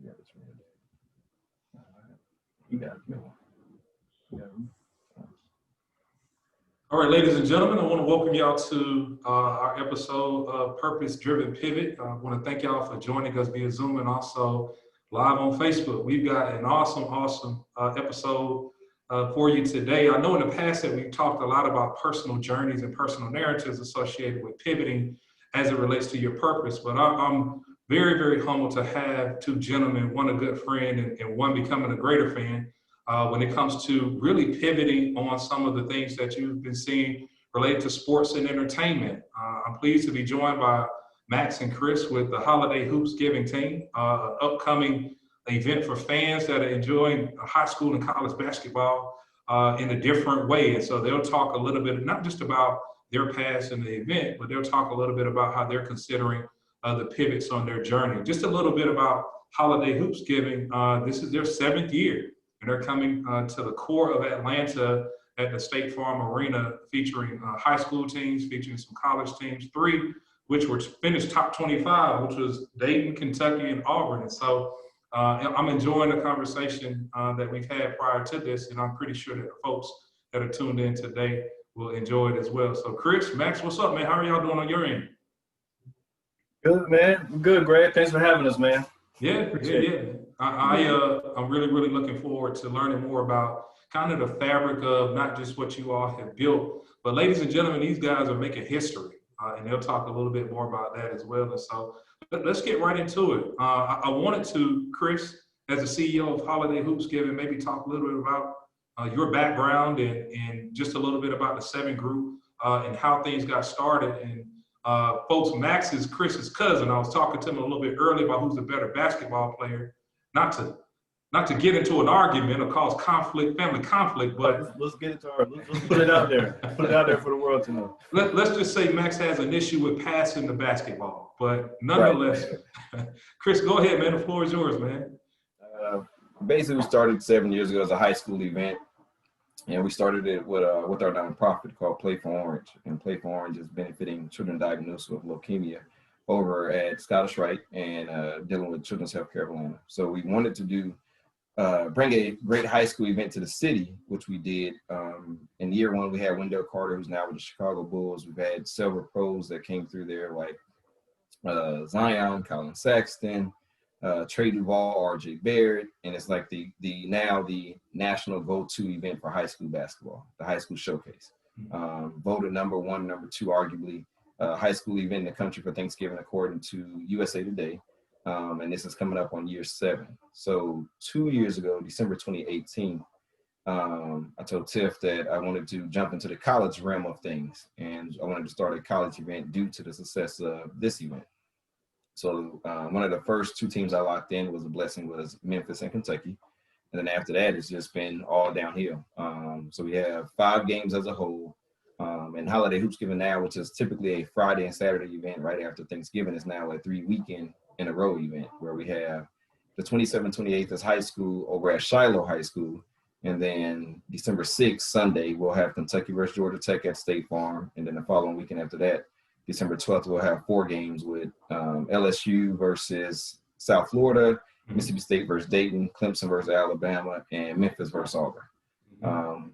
Yeah, that's right. All right. You got it. You got it. All right, ladies and gentlemen, I want to welcome y'all to our episode of Purpose Driven Pivot. I want to thank y'all for joining us via Zoom and also live on Facebook. We've got an awesome episode for you today. I know in the past that we've talked a lot about personal journeys and personal narratives associated with pivoting as it relates to your purpose, but I'm very humbled to have two gentlemen, one a good friend and one becoming a greater fan. When it comes to really pivoting on some of the things that you've been seeing related to sports and entertainment. I'm pleased to be joined by Max and Chris with the Holiday Hoopsgiving team, an upcoming event for fans that are enjoying high school and college basketball in a different way. And so they'll talk a little bit, not just about their past in the event, but they'll talk a little bit about how they're considering the pivots on their journey. Just a little bit about Holiday Hoopsgiving. This is their 7th year. And they're coming to the core of Atlanta at the State Farm Arena, featuring high school teams, featuring some college teams, 3 which were finished top 25, which was Dayton, Kentucky, and Auburn. And so I'm enjoying the conversation that we've had prior to this, and I'm pretty sure that the folks that are tuned in today will enjoy it as well. So Chris, Max, what's up, man? How are y'all doing on your end? Good, man. Good, Greg. Thanks for having us, man. Yeah. I'm really looking forward to learning more about kind of the fabric of not just what you all have built, but ladies and gentlemen, these guys are making history, and they'll talk a little bit more about that as well. And so let's get right into it. I wanted to, Chris, as the CEO of Holiday Hoopsgiving, maybe talk a little bit about your background and just a little bit about the 7 group and how things got started. And folks, Max is Chris's cousin. I was talking to him a little bit earlier about who's the better basketball player. Not to get into an argument or cause conflict, family conflict, but let's get into let's put it out there. Put it out there for the world to know. Let's just say Max has an issue with passing the basketball, but nonetheless, right. Chris, go ahead, man. The floor is yours, man. Basically, we started 7 years ago as a high school event. And we started it with our nonprofit called Play for Orange. And Play for Orange is benefiting children diagnosed with leukemia over at Scottish Rite and dealing with Children's Healthcare of Atlanta. So we wanted to bring a great high school event to the city, which we did. In year 1, we had Wendell Carter, who's now with the Chicago Bulls. We've had several pros that came through there, like Zion, Colin Saxton, Trey Duvall, RJ Barrett, and it's like the national go-to event for high school basketball, the high school showcase. Voted number 1, number 2, arguably, high school event in the country for Thanksgiving, according to USA Today. And this is coming up on year 7. So 2 years ago, December 2018, I told Tiff that I wanted to jump into the college realm of things, and I wanted to start a college event due to the success of this event. So one of the first 2 teams I locked in was Memphis and Kentucky. And then after that, it's just been all downhill. So we have 5 games as a whole. And Holiday Hoopsgiving now, which is typically a Friday and Saturday event right after Thanksgiving, is now a 3-weekend in a row event where we have the 27th, 28th is high school over at Shiloh High School. And then December 6th, Sunday, we'll have Kentucky versus Georgia Tech at State Farm. And then the following weekend after that, December 12th, we'll have 4 games with LSU versus South Florida, Mississippi State versus Dayton, Clemson versus Alabama, and Memphis versus Auburn.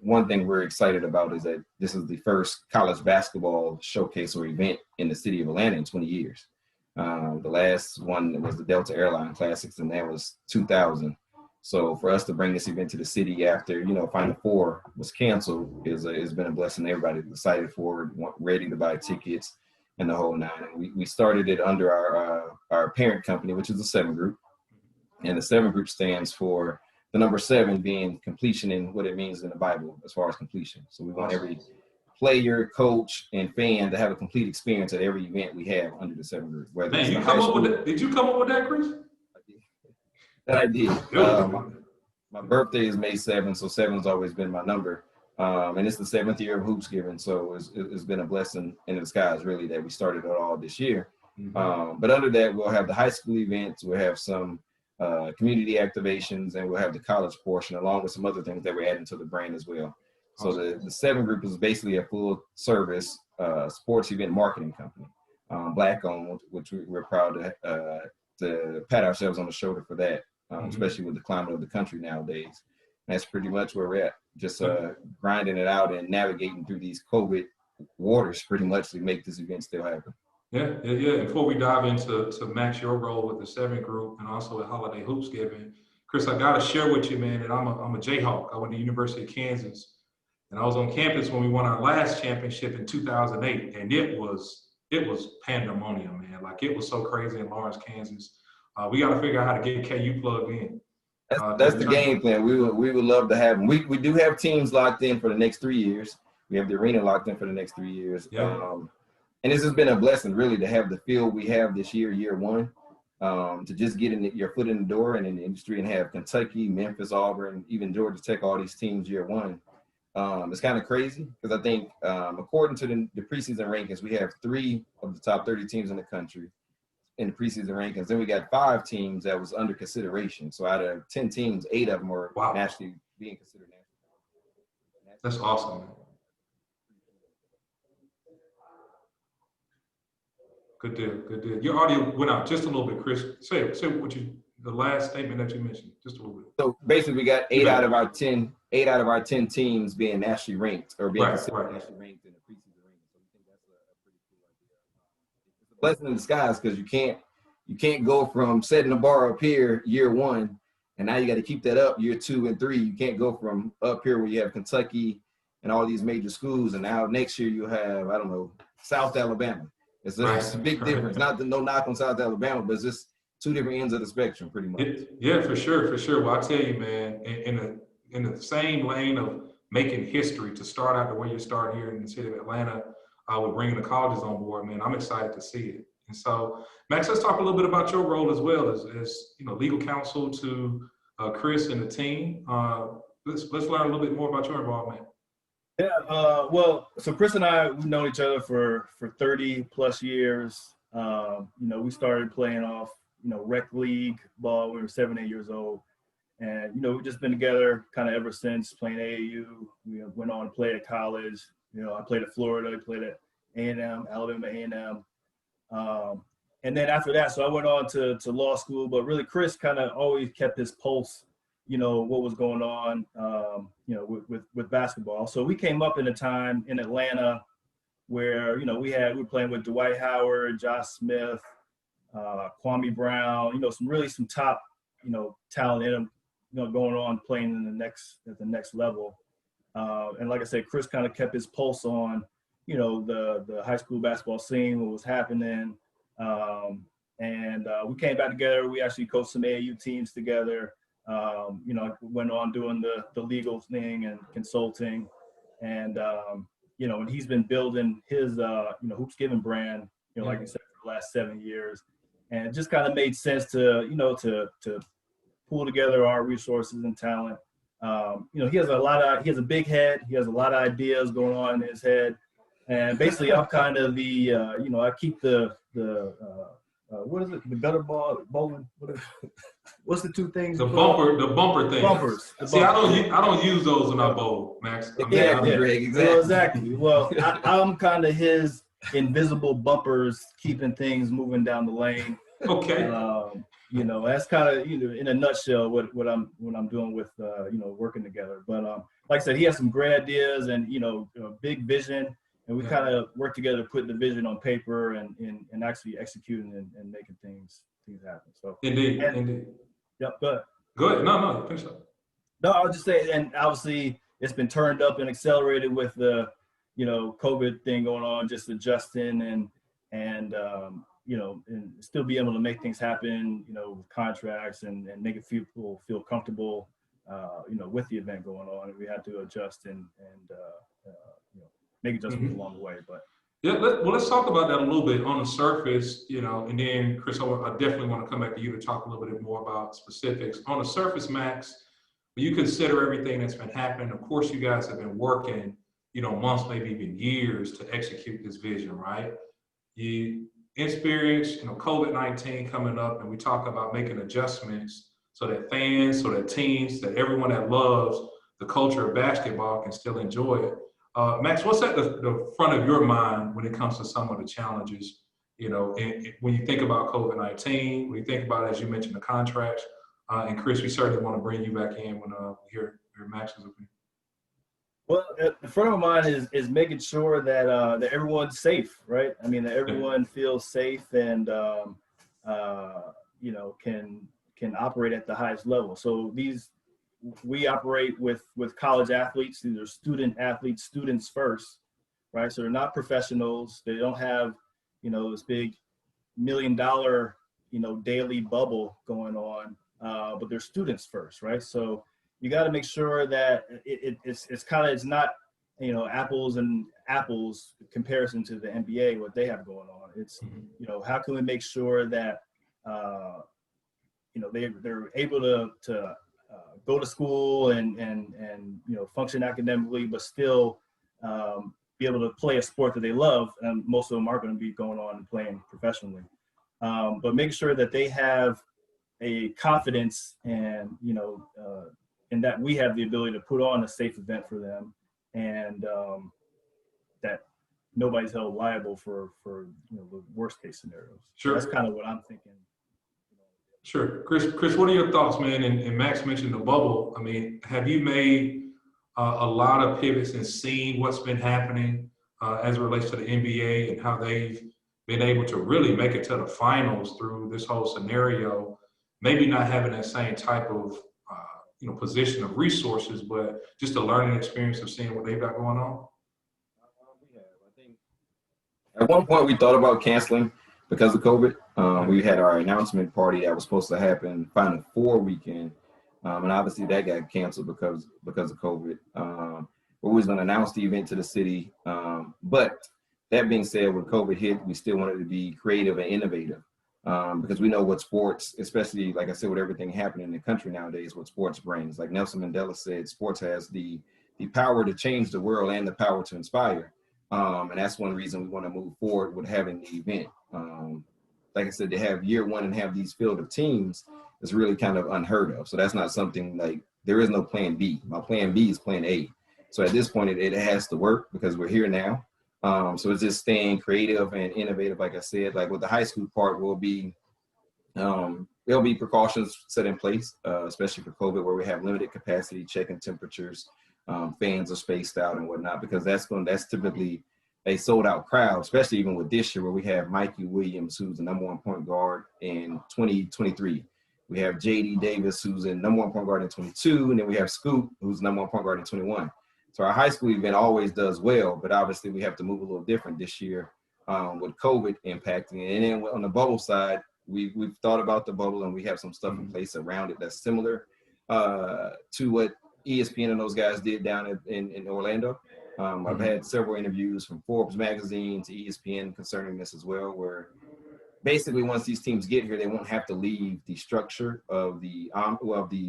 One thing we're excited about is that this is the first college basketball showcase or event in the city of Atlanta in 20 years. The last one was the Delta Airline Classics, and that was 2000. So for us to bring this event to the city after, Final Four was canceled has been a blessing. Everybody's excited for it, ready to buy tickets and the whole 9. And we started it under our parent company, which is the 7 Group. And the 7 Group stands for the number 7 being completion and what it means in the Bible as far as completion. So we want every player, coach, and fan to have a complete experience at every event we have under the 7 Group. Man, you come up with that? Did you come up with that, Chris? That I did. My birthday is May 7th, so 7's always been my number. And it's the 7th year of Hoopsgiving, so it's been a blessing in disguise, really, that we started it all this year. But under that, we'll have the high school events, we'll have some community activations, and we'll have the college portion, along with some other things that we're adding to the brand as well. So the 7 Group is basically a full-service sports event marketing company, Black-owned, which we're proud to pat ourselves on the shoulder for that. especially with the climate of the country nowadays. And that's pretty much where we're at, just grinding it out and navigating through these COVID waters pretty much to make this event still happen. Yeah. Before we dive into Max, your role with the 7 group and also at Holiday Hoopsgiving, Chris, I got to share with you, man, that I'm a Jayhawk. I went to the University of Kansas, and I was on campus when we won our last championship in 2008, and it was pandemonium, man. Like, it was so crazy in Lawrence, Kansas. We got to figure out how to get KU plugged in. That's the game plan. We would love to have them. We do have teams locked in for the next 3 years. We have the arena locked in for the next 3 years. Yeah. And this has been a blessing, really, to have the field we have this year one, to just get your foot in the door and in the industry and have Kentucky, Memphis, Auburn, even Georgia Tech, all these teams year one. It's kind of crazy because I think according to the preseason rankings, we have 3 of the top 30 teams in the country in the preseason rankings. Then we got 5 teams that was under consideration. So out of 10 teams, 8 of them are nationally being considered national. That's awesome, man. Good deal. Your audio went out just a little bit, Chris. Say the last statement that you mentioned, just a little bit. So basically, we got 8 out of our 10 teams being nationally ranked or being considered nationally ranked in the preseason rankings. So we think that's a pretty cool idea. It's a blessing in disguise because you can't go from setting the bar up here year one, and now you got to keep that up year 2 and 3. You can't go from up here where you have Kentucky and all these major schools, and now next year you have, I don't know, South Alabama. It's a big difference. No knock on South Alabama, but it's just 2 different ends of the spectrum, pretty much. Yeah, for sure. Well, I tell you, man, in the same lane of making history to start out the way you're starting here in the city of Atlanta, with bringing the colleges on board, man, I'm excited to see it. And so, Max, let's talk a little bit about your role as well as legal counsel to Chris and the team. Let's learn a little bit more about your involvement. Yeah, well, so Chris and I, we've known each other for 30 plus years. We started playing off, rec league ball when we were 7, 8 years old. And, we've just been together kind of ever since, playing AAU. We went on to play at college. I played at Florida, I played at A&M, Alabama A&M. And then after that, so I went on to law school, but really Chris kind of always kept his pulse, what was going on, with basketball. So we came up in a time in Atlanta where, we were playing with Dwight Howard, Josh Smith, Kwame Brown, some top, talent in them, going on playing at the next level. And like I said, Chris kind of kept his pulse on, the high school basketball scene, what was happening. And we came back together. We actually coached some AAU teams together. Went on doing the legal thing and consulting, and and he's been building his Hoopsgiving brand, like you said, for the last 7 years, and it just kind of made sense to to pull together our resources and talent. He has a big head. He has a lot of ideas going on in his head, and basically I'm kind of the I keep the what is it? The gutter ball, bowling. What's the 2 things? The bumper thing. Bumpers. See, I don't use those when I bowl, Max. Exactly. Well, I'm kind of his invisible bumpers, keeping things moving down the lane. Okay. That's kind of in a nutshell what I'm doing with working together. But like I said, he has some great ideas and big vision. And we kind of work together to put the vision on paper and actually executing and making things happen. So indeed. Yep. But go ahead. No, finish up. No, I was just saying, and obviously it's been turned up and accelerated with the COVID thing going on, just adjusting and still be able to make things happen, with contracts and making people feel comfortable, with the event going on. And we had to adjust and make adjustments along the way, but yeah. Let's talk about that a little bit on the surface, and then Chris, I definitely want to come back to you to talk a little bit more about specifics. On the surface, Max, when you consider everything that's been happening, of course, you guys have been working, months, maybe even years to execute this vision, right? You experience, COVID-19 coming up, and we talk about making adjustments so that fans, so that teams, that everyone that loves the culture of basketball can still enjoy it. Max, what's at the front of your mind when it comes to some of the challenges, when you think about COVID-19, when you think about, as you mentioned, the contracts, And Chris, we certainly want to bring you back in when your Max's opinion. Well, the front of my mind is making sure that that everyone's safe, right? I mean, that everyone feels safe and you know, can operate at the highest level. So we operate with college athletes. These are student athletes, students first, right? So they're not professionals. They don't have, you know, this big $1 million, you know, daily bubble going on, but they're students first, right? So you got to make sure that it's not, you know, apples and apples comparison to the NBA, what they have going on. It's, you know, how can we make sure that, you know, they're able to go to school and you know, function academically, but still be able to play a sport that they love. And most of them are going to be going on and playing professionally. But make sure that they have a confidence and, you know, and that we have the ability to put on a safe event for them, and that nobody's held liable for you know, the worst case scenarios. Sure. That's kind of what I'm thinking. Sure. Chris, what are your thoughts, man? And Max mentioned the bubble. I mean, have you made a lot of pivots and seen what's been happening as it relates to the NBA and how they've been able to really make it to the finals through this whole scenario? Maybe not having that same type of you know, position of resources, but just a learning experience of seeing what they've got going on. I think at one point we thought about canceling because of COVID. We had our announcement party that was supposed to happen Final Four weekend, and obviously that got canceled because of COVID. We was going to announce the event to the city, but that being said, when COVID hit, we still wanted to be creative and innovative. Because we know what sports, especially like I said, with everything happening in the country nowadays, what sports brings. Like Nelson Mandela said, sports has the power to change the world and the power to inspire. And that's one reason we want to move forward with having the event. Like I said, to have year one and have these field of teams is really kind of unheard of. So that's not something like, there is no plan B. My plan B is plan A. So at this point, it has to work because we're here now. So it's just staying creative and innovative. Like I said, like with the high school part, there'll be precautions set in place, especially for COVID, where we have limited capacity, checking temperatures, fans are spaced out and whatnot, because that's typically a sold out crowd, especially even with this year where we have Mikey Williams, who's the #1 point guard in 2023. We have JD Davis, who's the #1 point guard in 22, and then we have Scoot, who's the #1 point guard in 21. So our high school event always does well, but obviously we have to move a little different this year with COVID impacting it. And then on the bubble side, we've thought about the bubble, and we have some stuff in place around it that's similar to what ESPN and those guys did down in Orlando. I've had several interviews from Forbes magazine to ESPN concerning this as well, where basically once these teams get here, they won't have to leave the structure of the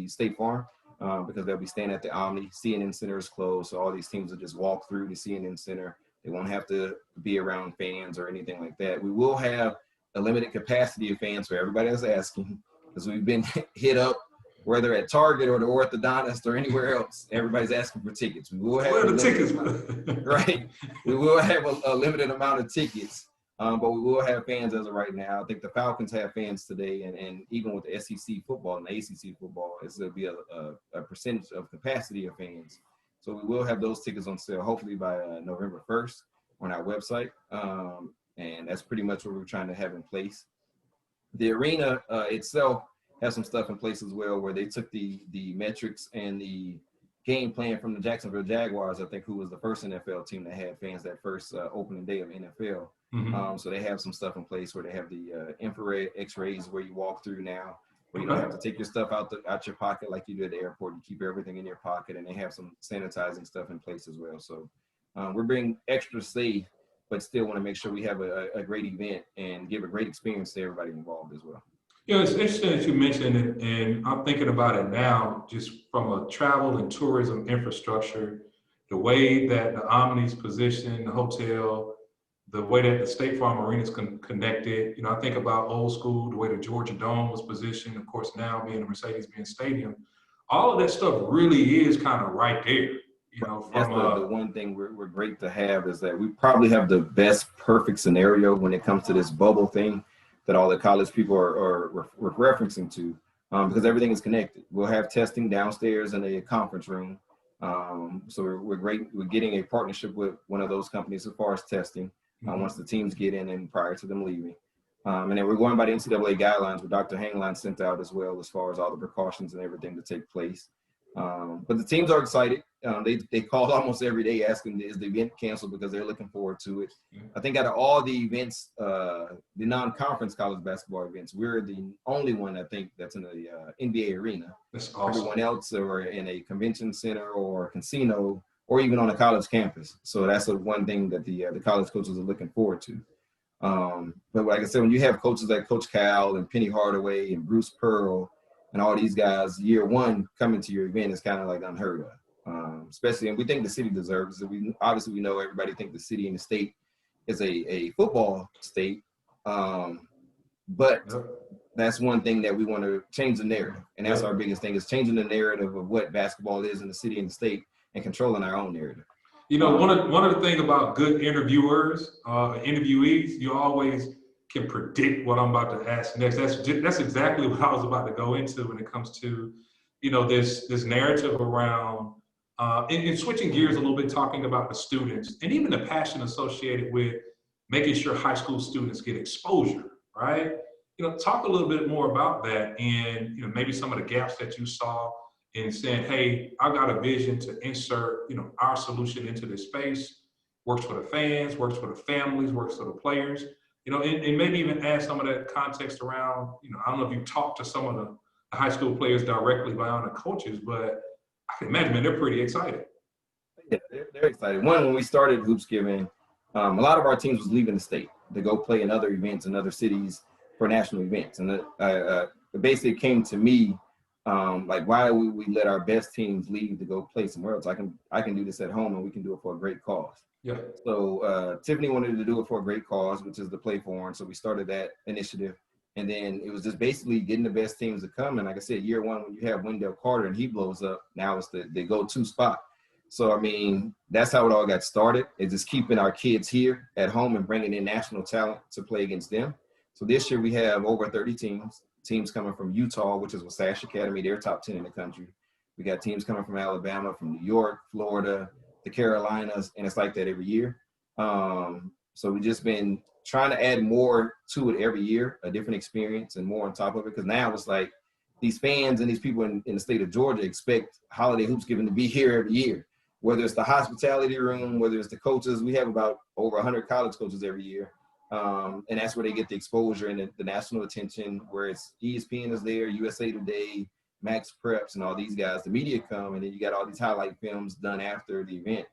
State Farm. Because they'll be staying at the Omni. CNN Center is closed, so all these teams will just walk through the CNN Center. They won't have to be around fans or anything like that. We will have a limited capacity of fans for everybody that's asking, because we've been hit up, whether at Target or the orthodontist or anywhere else. Everybody's asking for tickets. We will have Where are the tickets? Right. We will have a limited amount of tickets. But we will have fans as of right now. I think the Falcons have fans today, and even with the SEC football and the ACC football, it's going to be a percentage of capacity of fans. So we will have those tickets on sale, hopefully by November 1st on our website. And that's pretty much what we're trying to have in place. The arena itself has some stuff in place as well, where they took the metrics and the game plan from the Jacksonville Jaguars, I think, who was the first NFL team that had fans that first opening day of NFL. So they have some stuff in place where they have the infrared X-rays where you walk through now, where you don't have to take your stuff out your pocket like you do at the airport. You keep everything in your pocket, and they have some sanitizing stuff in place as well. So we're being extra safe, but still want to make sure we have a great event and give a great experience to everybody involved as well. You know, it's interesting that you mentioned it, and I'm thinking about it now, just from a travel and tourism infrastructure, the way that the Omni's positioned, the hotel, the way that the State Farm Arena is connected. You know, I think about old school, the way the Georgia Dome was positioned, of course, now being the Mercedes-Benz Stadium. All of that stuff really is kind of right there. You know, that's the one thing we're great to have is that we probably have the best perfect scenario when it comes to this bubble thing that all the college people are referencing to. because everything is connected. We'll have testing downstairs in a conference room. So we're getting a partnership with one of those companies as far as testing once the teams get in and prior to them leaving. And then we're going by the NCAA guidelines, what Dr. Hangline sent out as well, as far as all the precautions and everything to take place. But the teams are excited. They call almost every day asking, is the event canceled, because they're looking forward to it. I think out of all the events, the non-conference college basketball events, we're the only one, I think, that's in the NBA arena. That's awesome. Everyone else are in a convention center or a casino or even on a college campus. So that's one thing that the college coaches are looking forward to. But like I said, when you have coaches like Coach Cal and Penny Hardaway and Bruce Pearl and all these guys, year one coming to your event is kind of like unheard of. Especially, and we think the city deserves it. We know everybody think the city and the state is a football state, but that's one thing that we want to change the narrative, and that's our biggest thing, is changing the narrative of what basketball is in the city and the state, and controlling our own narrative. You know, one of the things about good interviewers, interviewees, you always can predict what I'm about to ask next. That's exactly what I was about to go into when it comes to, you know, this narrative around, and switching gears a little bit, talking about the students and even the passion associated with making sure high school students get exposure, right? You know, talk a little bit more about that, and, you know, maybe some of the gaps that you saw in saying, hey, I've got a vision to insert, you know, our solution into this space, works for the fans, works for the families, works for the players, you know, and maybe even add some of that context around, you know, I don't know if you talked to some of the high school players directly beyond the coaches, but I can imagine, man, they're pretty excited. Yeah, they're excited. When we started Hoopsgiving, a lot of our teams was leaving the state to go play in other events in other cities for national events. And it basically came to me, like, why would we let our best teams leave to go play somewhere else? I can do this at home, and we can do it for a great cause. Yeah. So Tiffany wanted to do it for a great cause, which is the Play For Orange. So we started that initiative, and then it was just basically getting the best teams to come. And like I said, year one, when you have Wendell Carter and he blows up, now it's the go-to spot. So I mean, that's how it all got started. It's just keeping our kids here at home and bringing in national talent to play against them. So this year we have over 30 teams coming from Utah, which is Wasash Academy. They're top 10 in the country. We got teams coming from Alabama, from New York, Florida, the Carolinas, and it's like that every year. So we've just been trying to add more to it every year, a different experience and more on top of it. Because now it's like these fans and these people in the state of Georgia expect Holiday Hoopsgiving to be here every year. Whether it's the hospitality room, whether it's the coaches, we have about over 100 college coaches every year. And that's where they get the exposure and the national attention, where it's ESPN is there, USA Today, Max Preps, and all these guys. The media come, and then you got all these highlight films done after the event.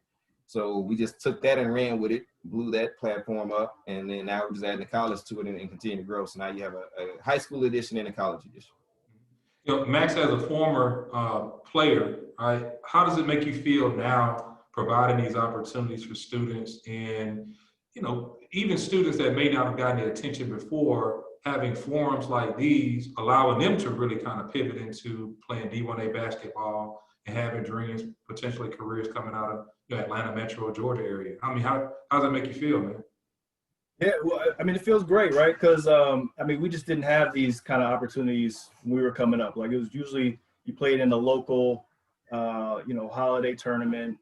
So we just took that and ran with it, blew that platform up, and then now we're just adding the college to it and continue to grow. So now you have a high school edition and a college edition. You know, Max, as a former player, right, how does it make you feel now providing these opportunities for students, and, you know, even students that may not have gotten the attention before, having forums like these, allowing them to really kind of pivot into playing D1A basketball and having dreams, potentially careers coming out of, you know, Atlanta metro or Georgia area? I mean, how does that make you feel, man? Yeah, well, I mean, it feels great, right? Because, I mean, we just didn't have these kind of opportunities when we were coming up. Like, it was usually you played in the local, you know, holiday tournament,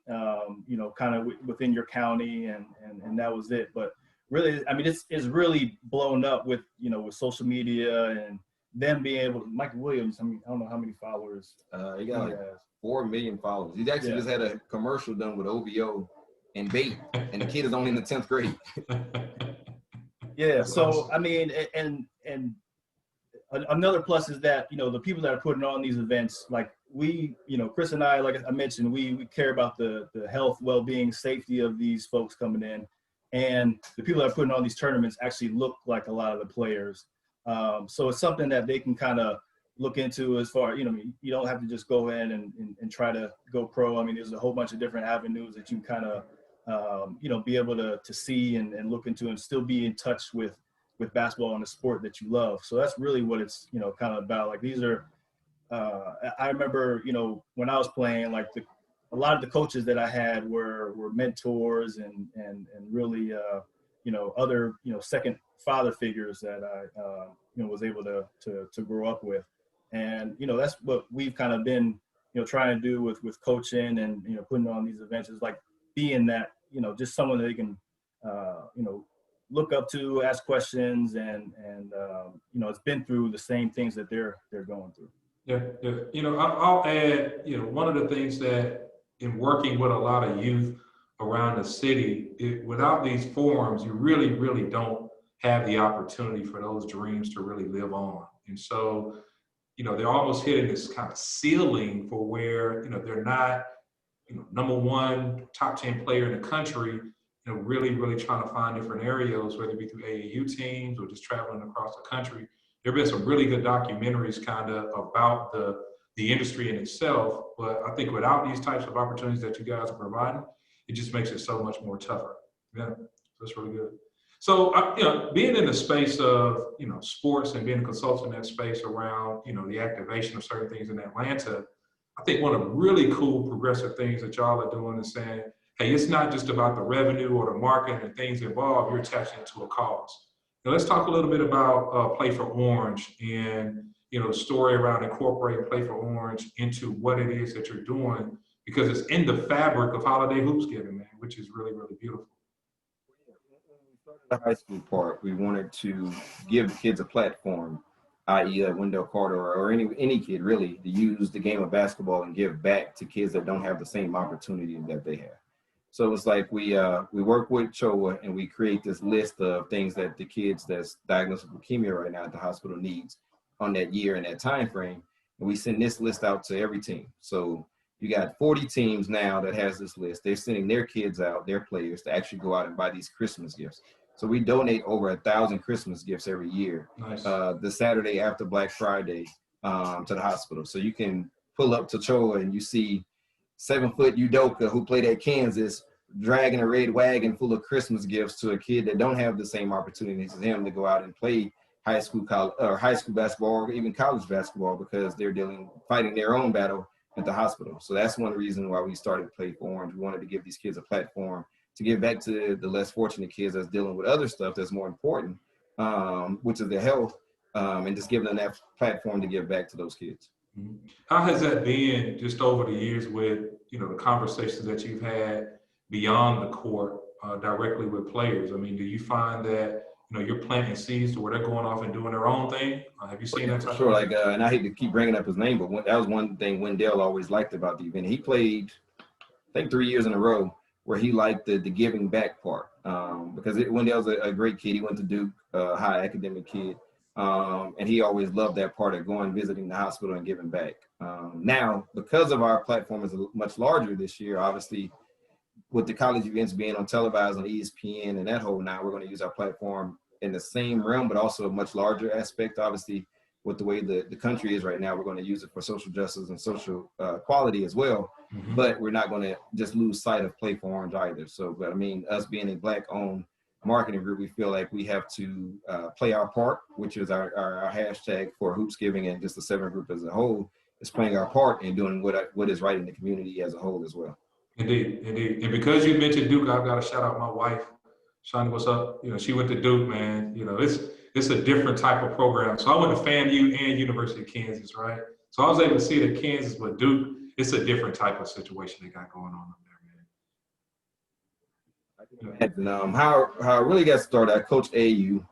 you know, kind of within your county, and that was it. But really, I mean, it's really blown up with, you know, with social media and them being able to, Mike Williams, I mean, I don't know how many followers. He got like 4 million followers. He actually just had a commercial done with OVO and bait, and the kid is only in the 10th grade. Yeah, so I mean, and another plus is that, you know, the people that are putting on these events, like we, you know, Chris and I, like I mentioned, we care about the health, well-being, safety of these folks coming in, and the people that are putting on these tournaments actually look like a lot of the players. So it's something that they can kind of look into as far, you know, you don't have to just go in and try to go pro. I mean, there's a whole bunch of different avenues that you kind of, you know, be able to see and look into, and still be in touch with basketball and the sport that you love. So that's really what it's, you know, kind of about. Like, these are, I remember, you know, when I was playing, like a lot of the coaches that I had were mentors and really, you know, other, you know, second father figures that I, you know, was able to grow up with. And, that's what we've kind of been, trying to do with coaching and, putting on these events is like being that, just someone that they can, look up to, ask questions, and it's been through the same things that they're going through. Yeah, yeah. I'll add, one of the things that in working with a lot of youth around the city, without these forums, you really, really don't have the opportunity for those dreams to really live on. And so, they're almost hitting this kind of ceiling for where, they're not, number one top 10 player in the country, really, really trying to find different areas, whether it be through AAU teams or just traveling across the country. There have been some really good documentaries kind of about the industry in itself, but I think without these types of opportunities that you guys are providing, it just makes it so much more tougher. Yeah, that's really good. So, being in the space of, sports and being a consultant in that space around, the activation of certain things in Atlanta, I think one of the really cool progressive things that y'all are doing is saying, hey, it's not just about the revenue or the marketing and things involved, you're attaching it to a cause. Now, let's talk a little bit about Play for Orange and, the story around incorporating Play for Orange into what it is that you're doing, because it's in the fabric of holiday Hoopsgiving, man, which is really, really beautiful. The high school part, we wanted to give the kids a platform, i.e. a Wendell Carter or any kid really, to use the game of basketball and give back to kids that don't have the same opportunity that they have. So it's like we work with CHOA and we create this list of things that the kids that's diagnosed with leukemia right now at the hospital needs on that year and that time frame. And we send this list out to every team. So you got 40 teams now that has this list. They're sending their kids out, their players, to actually go out and buy these Christmas gifts. So we donate over 1,000 Christmas gifts every year. Nice. The Saturday after Black Friday to the hospital. So you can pull up to CHOA and you see 7-foot Udoka who played at Kansas dragging a red wagon full of Christmas gifts to a kid that don't have the same opportunities as him to go out and play high school basketball or even college basketball, because they're fighting their own battle at the hospital. So that's one reason why we started Play for Orange. We wanted to give these kids a platform to give back to the less fortunate kids that's dealing with other stuff that's more important, which is their health, and just giving them that platform to give back to those kids. How has that been just over the years with, the conversations that you've had beyond the court directly with players? I mean, do you find that, you're planting seeds to where they're going off and doing their own thing? Have you seen that type Sure, of thing? and I hate to keep bringing up his name, but that was one thing Wendell always liked about the event. He played, I think, 3 years in a row where he liked the giving back part, because Wendell's a great kid. He went to Duke, high academic kid, and he always loved that part of going, visiting the hospital and giving back. Now, because of our platform is much larger this year, obviously, with the college events being on televised on ESPN and that whole, now we're going to use our platform in the same realm, but also a much larger aspect. Obviously, with the way the country is right now, we're going to use it for social justice and social equality as well. Mm-hmm. But we're not going to just lose sight of Play for Orange either. So, but I mean, us being a Black-owned marketing group, we feel like we have to play our part, which is our hashtag for Hoopsgiving, and just the 7 group as a whole is playing our part in doing what is right in the community as a whole as well. Indeed. And because you mentioned Duke, I've got to shout out my wife. Shani, what's up? She went to Duke, man. It's a different type of program. So I went to FAMU and University of Kansas, right? So I was able to see it at Kansas, but Duke, it's a different type of situation they got going on up there, man. And how I really got started, I coached AAU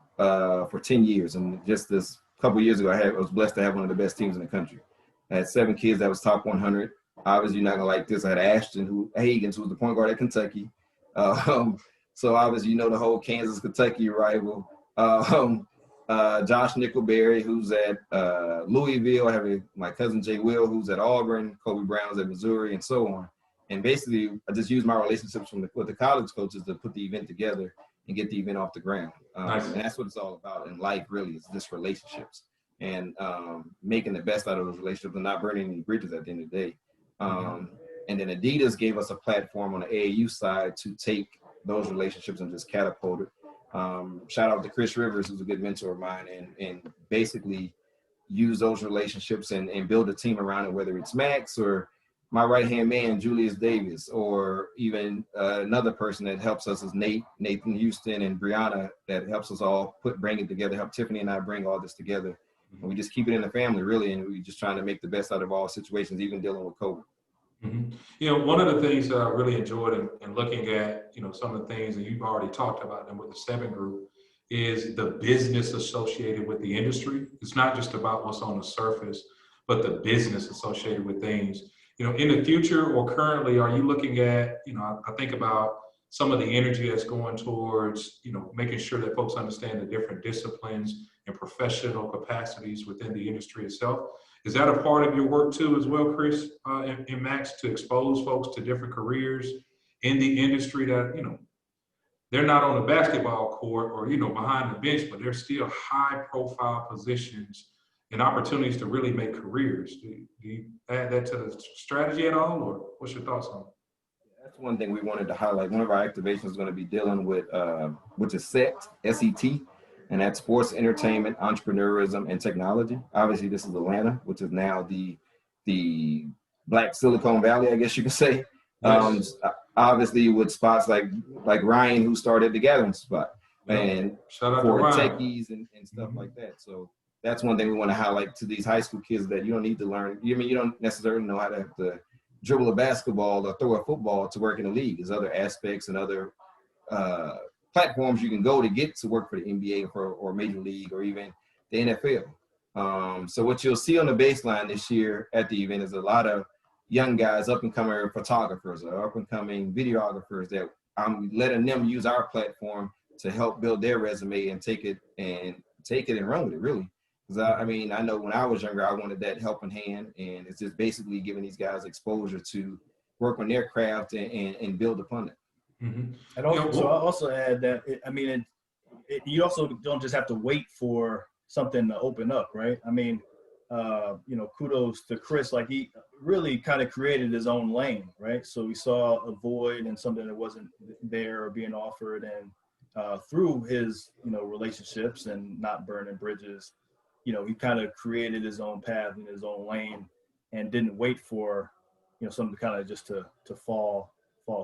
for 10 years. And just this couple years ago, I was blessed to have one of the best teams in the country. I had 7 kids that was top 100. Obviously, you're not going to like this. I had Ashton Hagans, who was the point guard at Kentucky. So obviously, the whole Kansas-Kentucky rival. Josh Nickelberry, who's at Louisville. I have my cousin Jay Will, who's at Auburn. Kobe Brown's at Missouri, and so on. And basically, I just used my relationships with the college coaches to put the event together and get the event off the ground. Nice. And that's what it's all about in life, really, is just relationships and making the best out of those relationships and not burning any bridges at the end of the day. And then Adidas gave us a platform on the AAU side to take those relationships and just catapult it. Shout out to Chris Rivers, who's a good mentor of mine, and basically use those relationships and build a team around it, whether it's Max or my right-hand man, Julius Davis, or even another person that helps us is Nathan Houston and Brianna, that helps us all bring it together, help Tiffany and I bring all this together And we just keep it in the family, really, and we just trying to make the best out of all situations, even dealing with COVID. You know, one of the things that I really enjoyed in looking at, you know, some of the things, and you've already talked about them with the 7 group, is the business associated with the industry. It's not just about what's on the surface, but the business associated with things. You know, in the future or currently, are you looking at, you know, I think about some of the energy that's going towards, you know, making sure that folks understand the different disciplines and professional capacities within the industry itself. Is that a part of your work too as well, Chris, and Max, to expose folks to different careers in the industry that, you know, they're not on the basketball court or, you know, behind the bench, but they're still high profile positions and opportunities to really make careers. Do you add that to the strategy at all, or what's your thoughts on it? That's one thing we wanted to highlight. One of our activations is going to be dealing with, which is SET, S-E-T, and that's sports, entertainment, entrepreneurism, and technology. Obviously, this is Atlanta, which is now the Black Silicon Valley, I guess you could say. Yes. Obviously, with spots like Ryan, who started the Gathering Spot, and Shout out for to Ryan. techies and stuff like that. So that's one thing we want to highlight to these high school kids, that you don't need to learn. You don't necessarily know how to dribble a basketball or throw a football to work in the league. There's other aspects and other platforms you can go to get to work for the NBA or Major League or even the NFL. So what you'll see on the baseline this year at the event is a lot of young guys, up and coming photographers or up and coming videographers, that I'm letting them use our platform to help build their resume and take it and run with it, really. Because I mean, I know when I was younger, I wanted that helping hand, and it's just basically giving these guys exposure to work on their craft and build upon it. And also, so I'll also add that, you also don't just have to wait for something to open up, right? I mean, you know, kudos to Chris, like he really kind of created his own lane, right? So we saw a void and something that wasn't there or being offered, and through his, you know, relationships and not burning bridges, you know, he kind of created his own path in his own lane and didn't wait for, you know, something kind of just to fall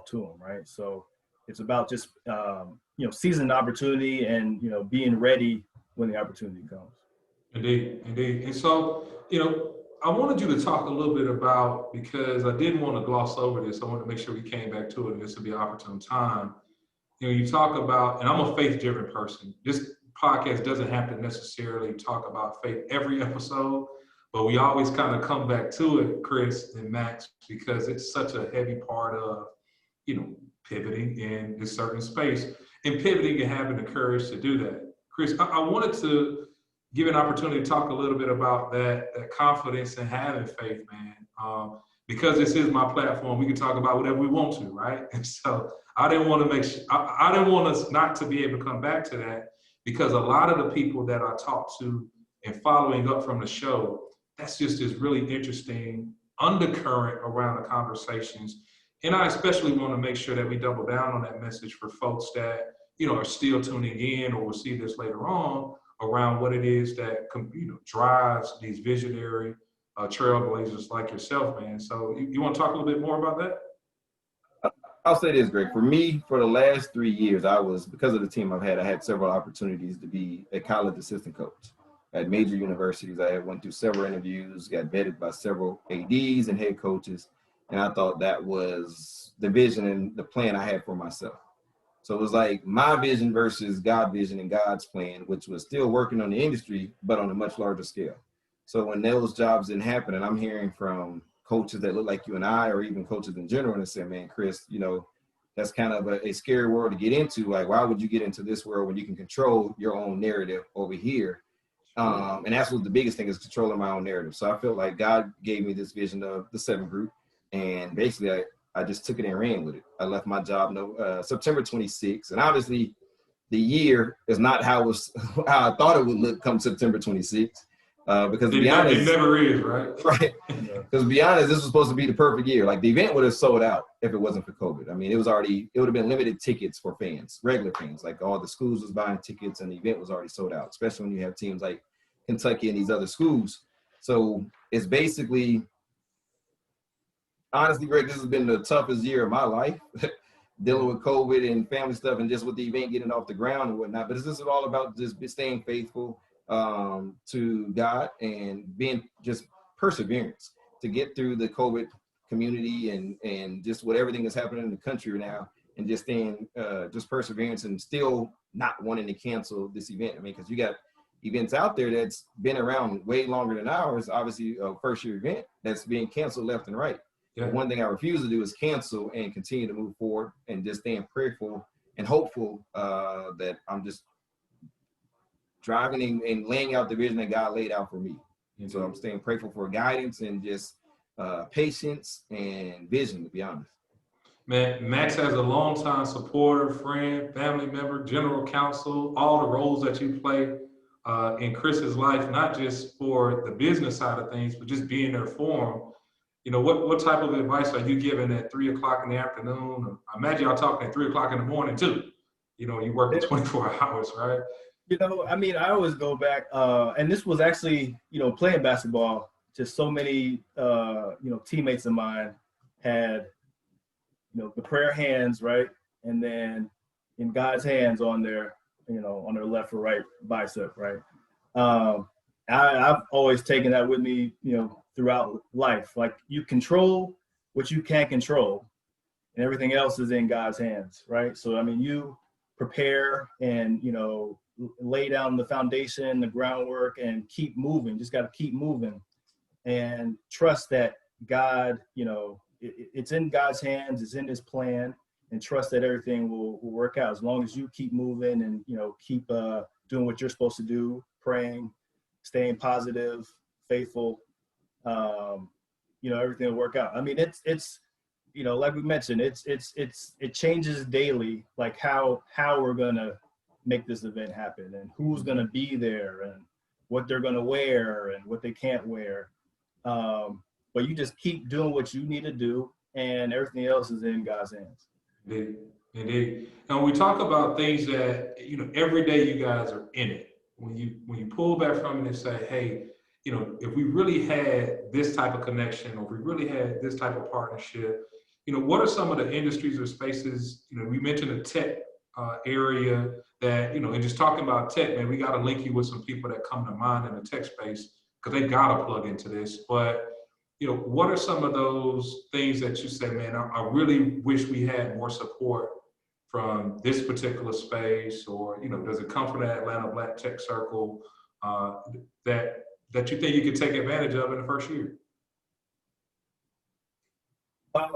to him, right? So it's about just, you know, seizing the opportunity and, you know, being ready when the opportunity comes. Indeed. And so, you know, I wanted you to talk a little bit about, because I didn't want to gloss over this, I want to make sure we came back to it, and this would be an opportune time. You know, you talk about, and I'm a faith-driven person. This podcast doesn't have to necessarily talk about faith every episode, but we always kind of come back to it, Chris and Max, because it's such a heavy part of, you know, pivoting in a certain space and pivoting and having the courage to do that. Chris, I wanted to give an opportunity to talk a little bit about that confidence and having faith, man. Because this is my platform, we can talk about whatever we want to, right? And so I didn't want to I didn't want us not to be able to come back to that, because a lot of the people that I talk to and following up from the show, that's just this really interesting undercurrent around the conversations. And I especially want to make sure that we double down on that message for folks that, you know, are still tuning in or will see this later on, around what it is that, you know, drives these visionary trailblazers like yourself, man. So you want to talk a little bit more about that? I'll say this, Greg. For me, for the last 3 years, because of the team I had several opportunities to be a college assistant coach at major universities. I went through several interviews, got vetted by several ADs and head coaches, and I thought that was the vision and the plan I had for myself. So it was like my vision versus God's vision and God's plan, which was still working on the industry, but on a much larger scale. So when those jobs didn't happen, and I'm hearing from coaches that look like you and I, or even coaches in general, and say, man, Chris, you know, that's kind of a scary world to get into. Like, why would you get into this world when you can control your own narrative over here? And that's what the biggest thing is, controlling my own narrative. So I felt like God gave me this vision of the 7 group, and basically I just took it and ran with it. I left my job September 26th, and obviously the year is not how I thought it would look come September 26th. Because to be honest, it never is, right? Right. Because to be honest, this was supposed to be the perfect year. Like, the event would have sold out if it wasn't for COVID. I mean, it would have been limited tickets for fans, regular fans. Like, all the schools was buying tickets, and the event was already sold out, especially when you have teams like Kentucky and these other schools. So it's basically, honestly, Greg, this has been the toughest year of my life, dealing with COVID and family stuff, and just with the event getting off the ground and whatnot. But it's just all about just staying faithful, to God and being just perseverance to get through the COVID community and just what everything is happening in the country now, and just staying just perseverance and still not wanting to cancel this event. I mean, because you got events out there that's been around way longer than ours, obviously a first year event that's being canceled left and right. Yeah. But one thing I refuse to do is cancel and continue to move forward and just staying prayerful and hopeful that I'm just driving and laying out the vision that God laid out for me. And so I'm staying prayerful for guidance and just patience and vision, to be honest. Man, Max has a longtime supporter, friend, family member, general counsel, all the roles that you play in Chris's life, not just for the business side of things, but just being there for him. You know, what type of advice are you giving at 3 o'clock in the afternoon? I imagine y'all talking at 3 o'clock in the morning too. You know, you work the 24 hours, right? You know, I mean, I always go back, and this was actually, you know, playing basketball, just so many, you know, teammates of mine had, you know, the prayer hands, right? And then in God's hands on their, you know, on their left or right bicep, right? I've always taken that with me, you know, throughout life. Like, you control what you can't control, and everything else is in God's hands, right? So, I mean, you prepare and, you know, lay down the foundation, the groundwork, and keep moving. Just got to keep moving and trust that God, you know, it's in God's hands, it's in his plan, and trust that everything will work out as long as you keep moving and, you know, keep doing what you're supposed to do, praying, staying positive, faithful. You know, everything will work out. I mean, it's you know, like we mentioned, it changes daily, like how we're gonna make this event happen and who's gonna be there and what they're gonna wear and what they can't wear. But you just keep doing what you need to do, and everything else is in God's hands. Indeed, indeed. And we talk about things that, you know, every day you guys are in it. When you pull back from it and say, hey, you know, if we really had this type of connection, or if we really had this type of partnership, you know, what are some of the industries or spaces? You know, we mentioned the tech area that, you know, and just talking about tech, man, we got to link you with some people that come to mind in the tech space, because they got to plug into this. But, you know, what are some of those things that you say, man, I really wish we had more support from this particular space? Or, you know, does it come from the Atlanta Black Tech Circle that you think you could take advantage of in the first year?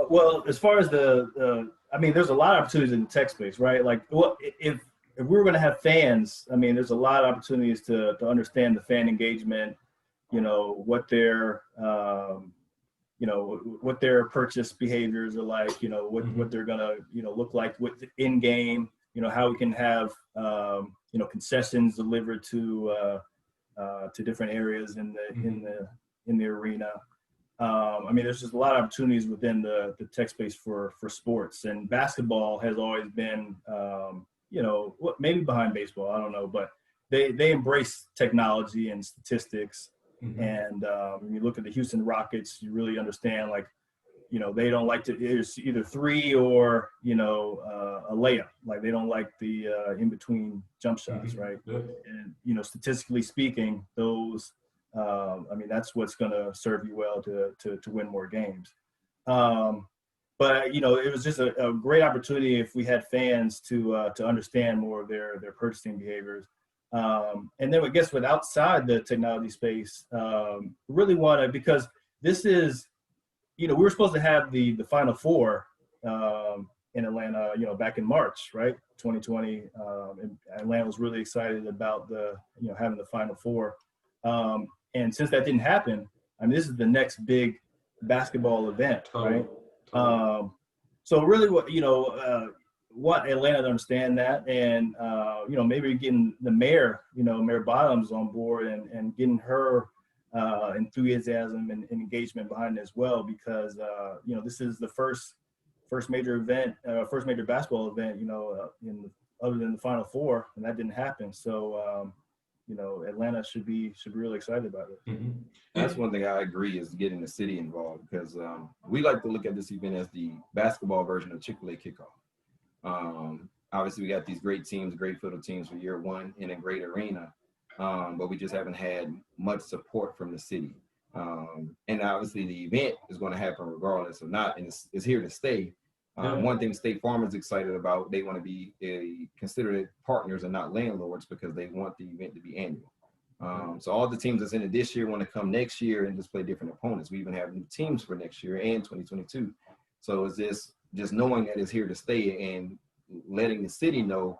Well, as far as I mean, there's a lot of opportunities in the tech space, right? Like, well, if we were going to have fans, I mean, there's a lot of opportunities to understand the fan engagement, you know, what their, you know, what their purchase behaviors are like, you know, what they're going to, you know, look like with in game, you know, how we can have, you know, concessions delivered to different areas in the arena. I mean, there's just a lot of opportunities within the tech space for sports, and basketball has always been, you know, maybe behind baseball, I don't know, but they embrace technology and statistics. And when you look at the Houston Rockets, you really understand, like, you know, they don't like to, it's either three or, you know, a layup. Like, they don't like the in-between jump shots, right? Yeah. And, you know, statistically speaking, those, I mean, that's what's going to serve you well to win more games. But, you know, it was just a great opportunity if we had fans to understand more of their purchasing behaviors. And then I guess with outside the technology space, really want to, because this is, you know, we were supposed to have the Final Four in Atlanta, you know, back in March, right, 2020. And Atlanta was really excited about you know, having the Final Four. And since that didn't happen, I mean, this is the next big basketball event, right? So really, what, you know, want Atlanta to understand that, and you know, maybe getting the mayor, you know, Mayor Bottoms on board and getting her enthusiasm and engagement behind it as well, because you know, this is the first major event, first major basketball event, you know, other than the Final Four, and that didn't happen. So you know, Atlanta should be really excited about it. That's one thing I agree, is getting the city involved, because we like to look at this event as the basketball version of Chick-fil-A kickoff. Obviously, we got these great teams, great field teams for year one in a great arena. but we just haven't had much support from the city. And obviously the event is going to happen regardless or not, and it's here to stay. One thing State Farm is excited about, they want to be considered partners and not landlords because they want the event to be annual. So all the teams that's in it this year want to come next year and just play different opponents. We even have new teams for next year and 2022. So it's just knowing that it's here to stay and letting the city know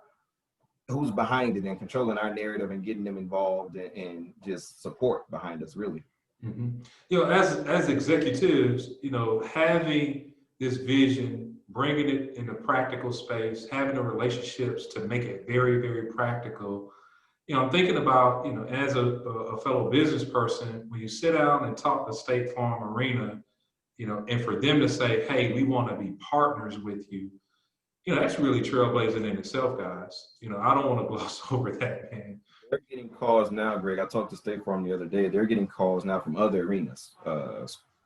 who's behind it and controlling our narrative and getting them involved and just support behind us, really. You know, as executives, you know, having this vision, bringing it in a practical space, having the relationships to make it very, very practical. You know, I'm thinking about, you know, as a fellow business person, when you sit down and talk to State Farm Arena, you know, and for them to say, hey, we want to be partners with you, you know, that's really trailblazing in itself, guys. You know, I don't want to gloss over that, man. They're getting calls now, Greg. I talked to State Farm the other day. They're getting calls now from other arenas,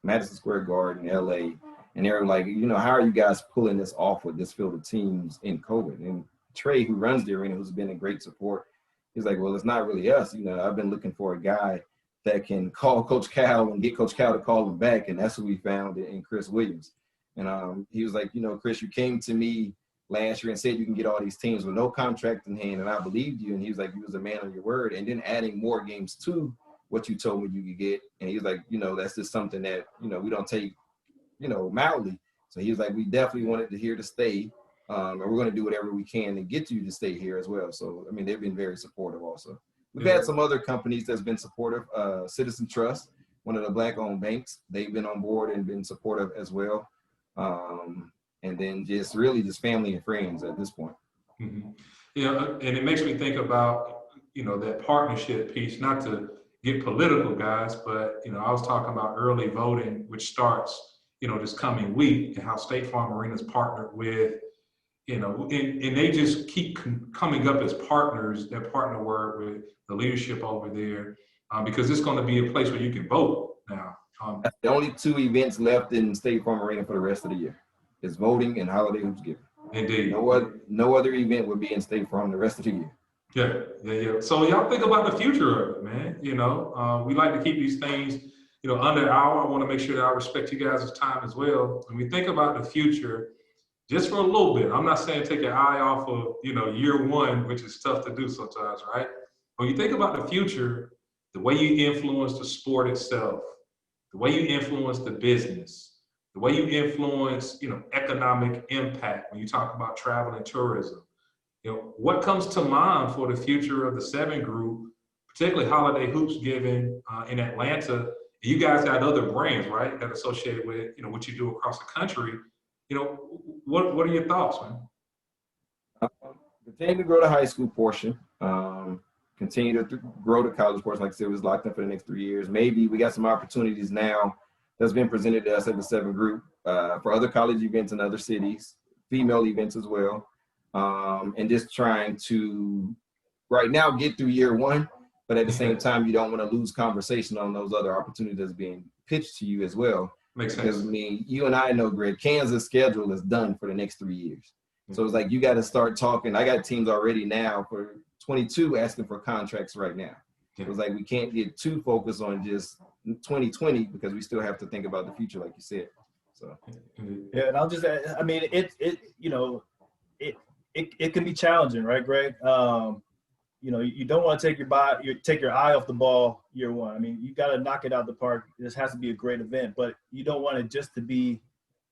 Madison Square Garden, LA. And they're like, you know, how are you guys pulling this off with this field of teams in COVID? And Trey, who runs the arena, who's been a great support, he's like, well, it's not really us. You know, I've been looking for a guy that can call Coach Cal and get Coach Cal to call him back. And that's who we found in Chris Williams. And he was like, you know, Chris, you came to me last year and said you can get all these teams with no contract in hand, and I believed you. And he was like, you was a man on your word, and then adding more games to what you told me you could get. And he was like, you know, that's just something that, you know, we don't take, you know, mildly. So he was like, we definitely wanted to here to stay, and we're going to do whatever we can to get you to stay here as well. So I mean, they've been very supportive also. We've had some other companies that's been supportive. Citizen Trust, one of the Black-owned banks, they've been on board and been supportive as well. And then just really just family and friends at this point. You know, and it makes me think about, you know, that partnership piece, not to get political, guys, but, you know, I was talking about early voting, which starts, you know, this coming week, and how State Farm Arena's partnered with, you know, and they just keep coming up as partners that partner with the leadership over there, because it's going to be a place where you can vote now. That's the only two events left in State Farm Arena for the rest of the year. It's voting and holiday Hoopsgiving. Indeed. No other event would be in State Farm the rest of the year. Yeah. So y'all think about the future of it, man. You know, we like to keep these things, you know, under an hour. I want to make sure that I respect you guys' time as well. When we think about the future, just for a little bit, I'm not saying take your eye off of, you know, year one, which is tough to do sometimes, right? When you think about the future, the way you influence the sport itself, the way you influence the business, the way you influence, you know, economic impact when you talk about travel and tourism. You know, what comes to mind for the future of the 7 group, particularly Holiday Hoopsgiving in Atlanta? You guys got other brands, right, that are associated with, you know, what you do across the country. You know, what are your thoughts, man? Continue to grow the high school portion. Continue to grow the college portion. Like I said, it was locked up for the next 3 years. Maybe we got some opportunities now that's been presented to us at the 7 group for other college events in other cities, female events as well. And just trying to right now get through year one, but at the same time, you don't want to lose conversation on those other opportunities that's being pitched to you as well. Makes sense. Because I mean, you and I know, Greg, Kansas' schedule is done for the next 3 years. So it's like you got to start talking. I got teams already now for 22 asking for contracts right now. It was like we can't get too focused on just 2020 because we still have to think about the future, like you said. So yeah, and I'll just add, I mean, you know, it can be challenging, right, Greg? You know, you don't want to take your eye off the ball year one. I mean, you got to knock it out the park. This has to be a great event, but you don't want it just to be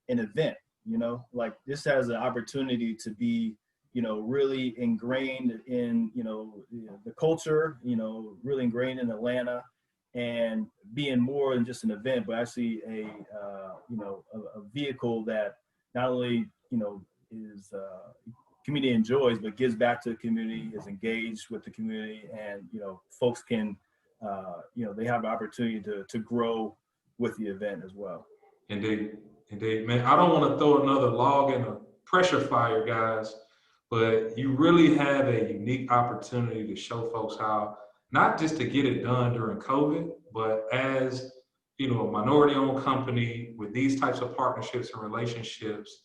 an event. You know, like this has an opportunity to be, you know, really ingrained in, you know, the culture, you know, really ingrained in Atlanta, and being more than just an event, but actually a vehicle that not only, you know, is community enjoys, but gives back to the community, is engaged with the community, and, you know, folks can, you know, they have the opportunity to grow with the event as well. Indeed, man. I don't want to throw another log in a pressure fire, guys, but you really have a unique opportunity to show folks how, not just to get it done during COVID, but as, you know, a minority-owned company with these types of partnerships and relationships,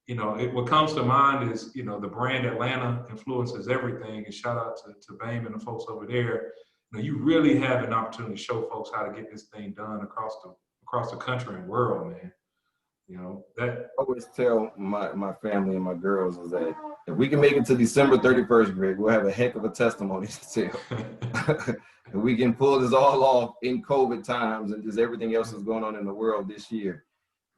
what comes to mind is, the brand Atlanta influences everything. And shout out to Bame and the folks over there. You really have an opportunity to show folks how to get this thing done across the country and world, man. That I always tell my family and my girls is that if we can make it to December 31st, Greg, we'll have a heck of a testimony to tell. If we can pull this all off in COVID times and just everything else that's going on in the world this year,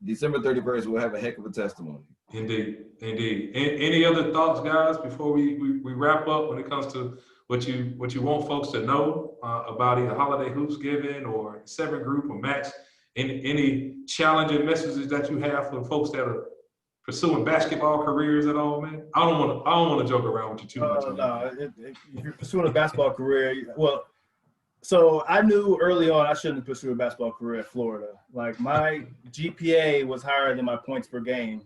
December 31st, we'll have a heck of a testimony. Indeed. Any other thoughts, guys, before we wrap up when it comes to what you want folks to know about either Holiday Hoopsgiving or 7 Group or Max? Any challenging messages that you have for folks that are pursuing basketball careers at all, man? I don't want to joke around with you too much. No, if you're pursuing a basketball career, well, so I knew early on I shouldn't pursue a basketball career at Florida. Like, my GPA was higher than my points per game.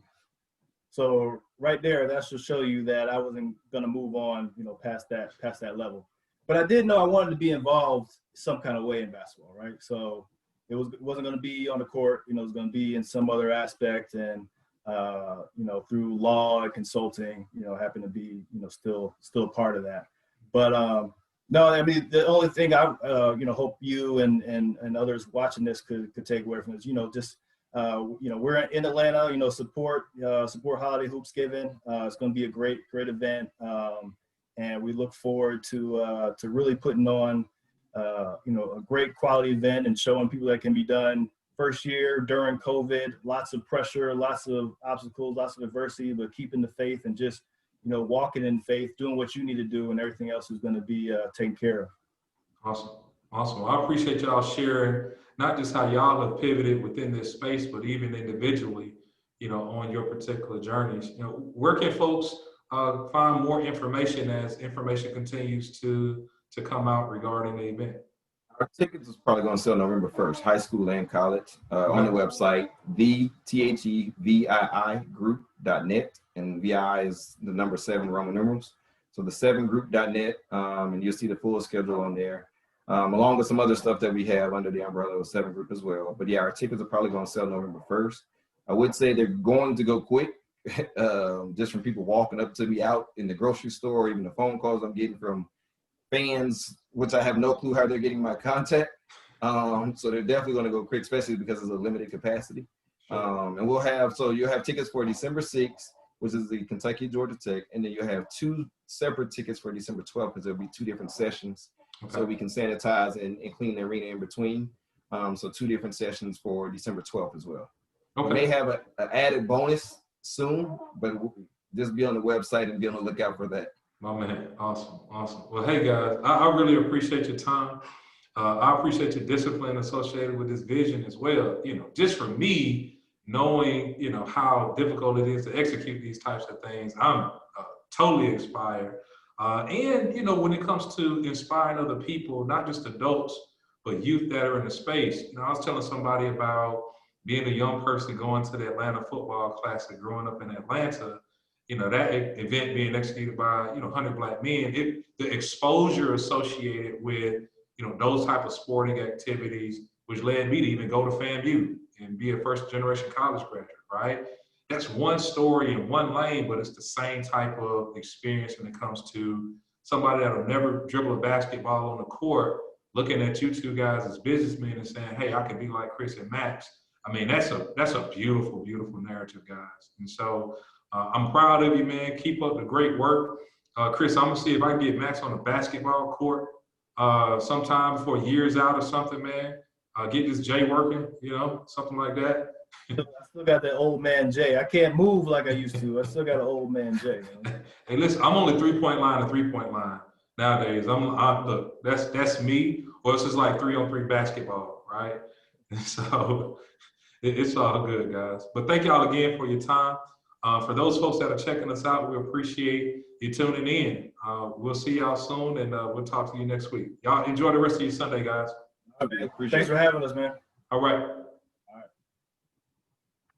So right there, that should show you that I wasn't going to move on, past that level. But I did know I wanted to be involved some kind of way in basketball, right? So it wasn't going to be on the court, it was going to be in some other aspect, and through law and consulting, happen to be, still part of that. But no, I mean, the only thing I hope you and others watching this could take away from this, just we're in Atlanta, support Holiday Hoopsgiving. It's going to be a great event, and we look forward to really putting on a great quality event and showing people that can be done. First year during COVID, lots of pressure, lots of obstacles, lots of adversity, but keeping the faith and just walking in faith, doing what you need to do, and everything else is going to be taken care of. Awesome. I appreciate y'all sharing not just how y'all have pivoted within this space, but even individually, on your particular journeys. Where can folks find more information as information continues to come out regarding the event? Our tickets is probably going to sell November 1st, high school and college, on the website, thevii group.net, and VI is the number 7 Roman numerals. So the 7group.net, and you'll see the full schedule on there, along with some other stuff that we have under the umbrella of 7 Group as well. But yeah, our tickets are probably going to sell November 1st. I would say they're going to go quick, just from people walking up to me out in the grocery store, even the phone calls I'm getting from fans, which I have no clue how they're getting my contact. So they're definitely going to go quick, especially because it's a limited capacity. And you'll have tickets for December 6th, which is the Kentucky Georgia Tech, and then you'll have 2 separate tickets for December 12th, because there'll be 2 different sessions. Okay. So we can sanitize and clean the arena in between. So 2 different sessions for December 12th as well. Okay. We may have an added bonus soon, but just be on the website and be on the lookout for that. My man, awesome. Well, hey guys, I really appreciate your time. I appreciate your discipline associated with this vision as well. Just for me, knowing, how difficult it is to execute these types of things, I'm totally inspired. And, when it comes to inspiring other people, not just adults, but youth that are in the space. I was telling somebody about being a young person going to the Atlanta Football Classic, growing up in Atlanta. That event being executed by, 100 Black men, the exposure associated with, those type of sporting activities, which led me to even go to FAMU and be a first-generation college graduate, right? That's one story in one lane, but it's the same type of experience when it comes to somebody that'll never dribble a basketball on the court, looking at you 2 guys as businessmen and saying, hey, I can be like Chris and Max. I mean, that's a beautiful, beautiful narrative, guys. And so I'm proud of you, man. Keep up the great work. Chris, I'm going to see if I can get Max on a basketball court sometime before years out or something, man. Get this J working, something like that. I still got that old man J. I can't move like I used to. I still got an old man J. Hey, listen, I'm only 3-point line nowadays. Look, that's me, or it's just like 3-on-3 basketball, right? And so it's all good, guys. But thank y'all again for your time. For those folks that are checking us out, we appreciate you tuning in. We'll see y'all soon, and we'll talk to you next week. Y'all enjoy the rest of your Sunday, guys. Thanks for having us, man. All right.